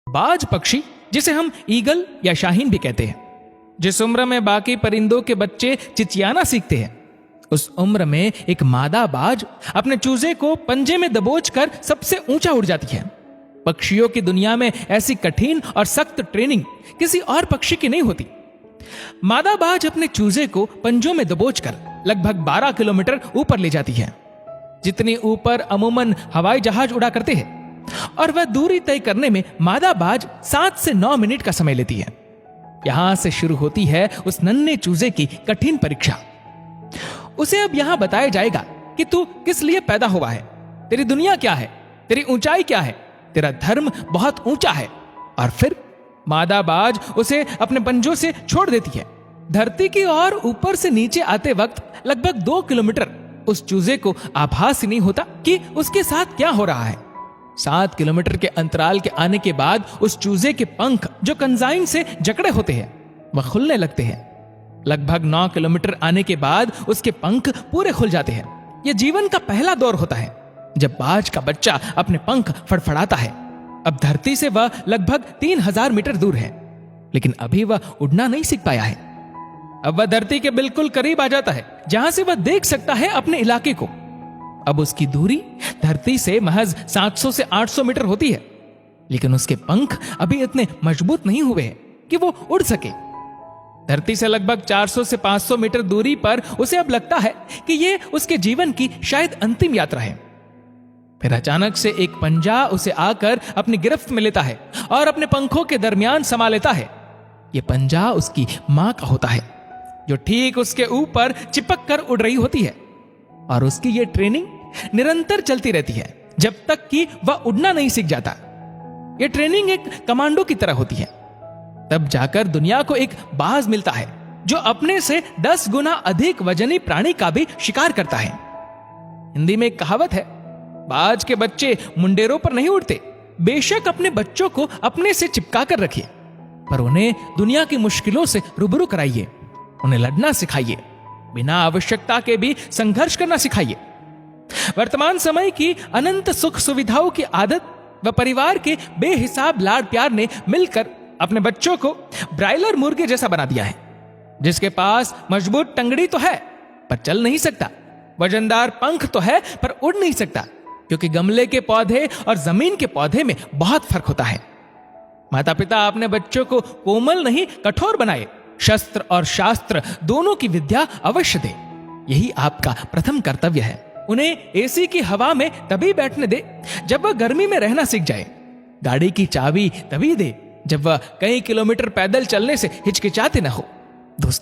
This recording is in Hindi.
बाज पक्षी, जिसे हम ईगल या शाहीन भी कहते हैं, जिस उम्र में बाकी परिंदों के बच्चे चिचियाना सीखते हैं, उस उम्र में एक मादा बाज अपने चूजे को पंजे में दबोचकर सबसे ऊंचा उड़ जाती है। पक्षियों की दुनिया में ऐसी कठिन और सख्त ट्रेनिंग किसी और पक्षी की नहीं होती। मादा बाज अपने चूजे को पंजों में दबोचकर लगभग 12 किलोमीटर ऊपर ले जाती है, जितनी ऊपर अमूमन हवाई जहाज उड़ा करते हैं, और वह दूरी तय करने में मादा बाज 7 से 9 मिनट का समय लेती है। यहां से शुरू होती है उस नन्हे चूजे की कठिन परीक्षा। उसे अब यहां बताया जाएगा कि तू किस लिए पैदा हुआ है, तेरी दुनिया क्या है, तेरी ऊंचाई क्या है, तेरा धर्म बहुत ऊंचा है। और फिर मादा बाज उसे अपने पंजों से छोड़ देती है। धरती की ओर ऊपर से नीचे आते वक्त लगभग 2 किलोमीटर उस चूजे को आभास ही नहीं होता कि उसके साथ क्या हो रहा है। 7 किलोमीटर के अंतराल के आने के बाद उस चूजे के पंख, जो कंजाइन से जकड़े होते हैं, वह खुलने लगते हैं। लगभग 9 किलोमीटर आने के बाद उसके पंख पूरे खुल जाते हैं। यह जीवन का पहला दौर होता है जब बाज का बच्चा अपने पंख फड़फड़ाता है। अब धरती से वह लगभग 3000 मीटर दूर है, लेकिन अभी वह उड़ना नहीं सीख पाया है। अब वह धरती के बिल्कुल करीब आ जाता है, जहां से वह देख सकता है अपने इलाके को। अब उसकी दूरी धरती से महज 700 से 800 मीटर होती है, लेकिन उसके पंख अभी इतने मजबूत नहीं हुए हैं कि वो उड़ सके। धरती से लगभग 400 से 500 मीटर दूरी पर उसे अब लगता है कि यह उसके जीवन की शायद अंतिम यात्रा है। फिर अचानक से एक पंजा उसे आकर अपनी गिरफ्त में लेता है और अपने पंखों के दरमियान समा लेता है। यह पंजा उसकी मां का होता है, जो ठीक उसके ऊपर चिपक कर उड़ रही होती है। और उसकी यह ट्रेनिंग निरंतर चलती रहती है जब तक कि वह उड़ना नहीं सीख जाता। यह ट्रेनिंग एक कमांडो की तरह होती है। तब जाकर दुनिया को एक बाज मिलता है जो अपने से 10 गुना अधिक वजनी प्राणी का भी शिकार करता है। हिंदी में एक कहावत है, बाज के बच्चे मुंडेरों पर नहीं उड़ते। बेशक अपने बच्चों को अपने से चिपका कर रखिए, पर उन्हें दुनिया की मुश्किलों से रूबरू कराइए, उन्हें लड़ना सिखाइए, बिना आवश्यकता के भी संघर्ष करना सिखाइए। वर्तमान समय की अनंत सुख सुविधाओं की आदत व परिवार के बेहिसाब लाड़ प्यार ने मिलकर अपने बच्चों को ब्रायलर मुर्गे जैसा बना दिया है, जिसके पास मजबूत टंगड़ी तो है पर चल नहीं सकता, वजनदार पंख तो है पर उड़ नहीं सकता, क्योंकि गमले के पौधे और जमीन के पौधे में बहुत फर्क होता है। माता पिता अपने बच्चों को कोमल नहीं कठोर बनाए, शस्त्र और शास्त्र दोनों की विद्या अवश्य दे। यही आपका प्रथम कर्तव्य है। उन्हें एसी की हवा में तभी बैठने दे जब वह गर्मी में रहना सीख जाए। गाड़ी की चाबी तभी दे जब वह कई किलोमीटर पैदल चलने से हिचकिचाते न हो।